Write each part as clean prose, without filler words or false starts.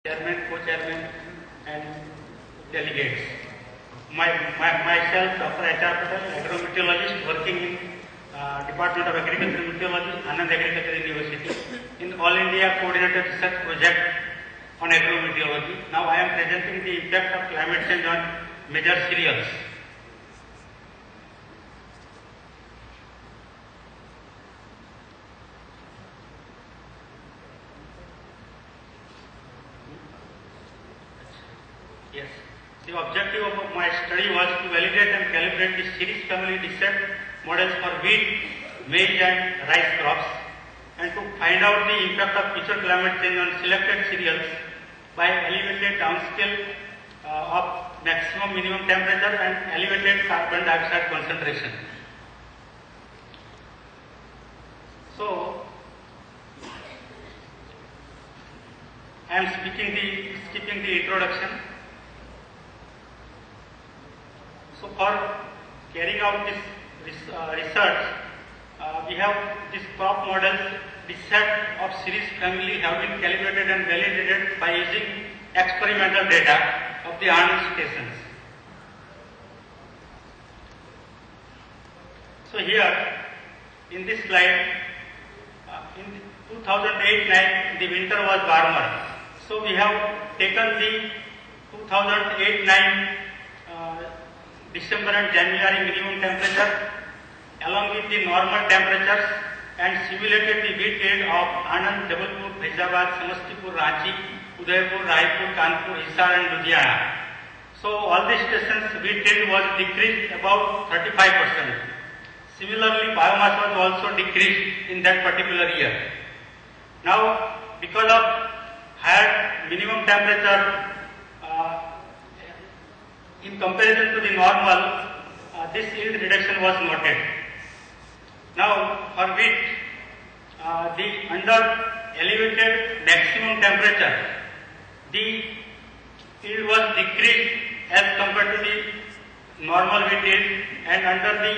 chairman, co-chairman, and delegates. Myself, Dr. H.R. Patel, agrometeorologist working in Department of Agriculture and Meteorology, Anand Agricultural University, in All India Coordinated Research Project on agrometeorology. Now I am presenting the impact of climate change on major cereals. Yes. The objective of my study was to validate and calibrate the series family descent models for wheat, maize and rice crops, and to find out the impact of future climate change on selected cereals by elevated downscale of maximum minimum temperature and elevated carbon dioxide concentration. So, I am skipping the introduction. So for carrying out this research, we have this crop models. The set of series family have been calibrated and validated by using experimental data of the Arnold stations. So here, in this slide, in 2008-9, the winter was warmer. So we have taken the 2008-9 December and January minimum temperature along with the normal temperatures and simulated the wheat yield of Anand, Jabalpur, Faizabad, Samastipur, Ranchi, Udaipur, Raipur, Kanpur, Hisar and Ludhiana. So all these stations wheat yield was decreased about 35%. Similarly, biomass was also decreased in that particular year. Now, because of higher minimum temperature in comparison to the normal, this yield reduction was noted. Now, for wheat, the under elevated maximum temperature, the yield was decreased as compared to the normal wheat yield, and under the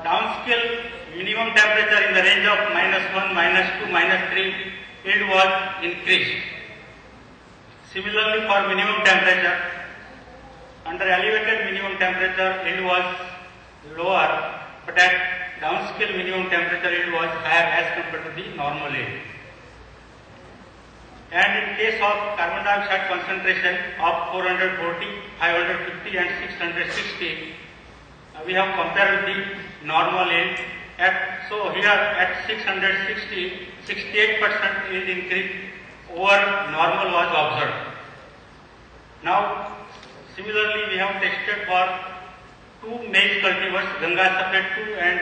downscale minimum temperature in the range of -1, -2, -3, yield was increased. Similarly, for minimum temperature, under elevated minimum temperature, yield was lower, but at downscale minimum temperature, yield was higher as compared to the normal yield. And in case of carbon dioxide concentration of 440, 550 and 660, we have compared with the normal yield. So here at 660, 68% yield increase over normal was observed. Now, similarly, we have tested for two maize cultivars, Ganga Safed 2 and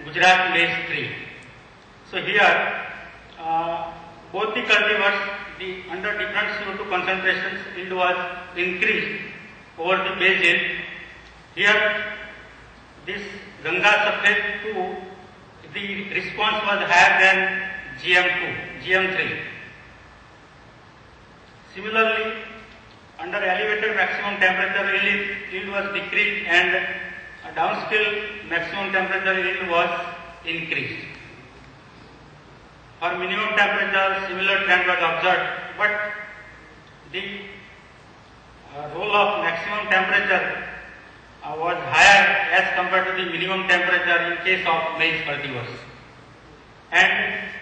Gujarat Maize 3. So here, both the cultivars, under different CO2 concentrations, yield was increased over the maize yield. Here, this Ganga Safed 2, the response was higher than GM3. Similarly, under elevated maximum temperature, yield was decreased and downscale maximum temperature yield was increased. For minimum temperature, similar trend was observed, but the role of maximum temperature was higher as compared to the minimum temperature in case of maize cultivars. And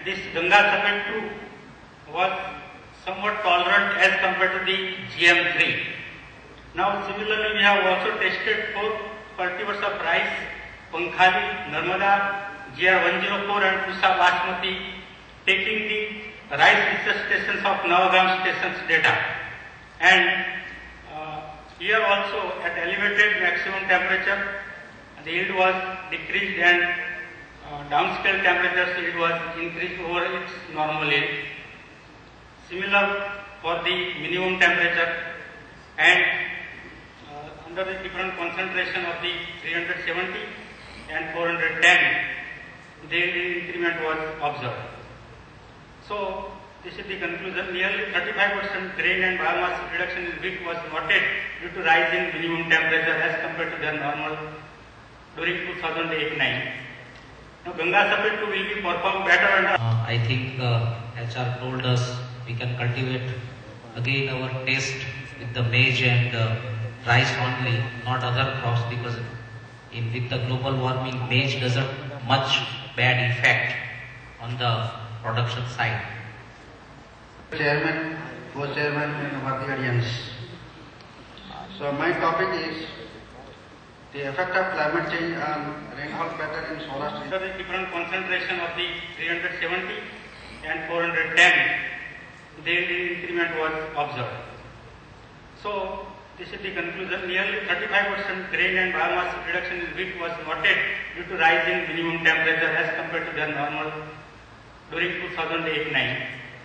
this Ganga Safed 2 was somewhat tolerant as compared to the GM3. Now, similarly, we have also tested 4 cultivars of rice, Pankhali, Narmada, GR104 and Pusa Basmati, taking the rice research stations of Navagam stations data. And here also at elevated maximum temperature, the yield was decreased and downscale temperature yield was increased over its normal yield. Similar for the minimum temperature, and under the different concentration of the 370 and 410, the increment was observed. So this is the conclusion. Nearly 35% grain and biomass reduction in wheat was noted due to rise in minimum temperature as compared to their normal during 2008-9. Now Ganga Safed 2 will be performed better under. I think HR told us we can cultivate again our test with the maize and rice only, not other crops, because with the global warming, maize doesn't much bad effect on the production side. Chairman, co-chairman and worthy audience. So my topic is the effect of climate change on rainfall pattern in Saurashtra. So the different concentration of the 370 and 410, the increment was observed. So this is the conclusion. Nearly 35% grain and biomass reduction in wheat was noted due to rise in minimum temperature as compared to the normal during 2008-9.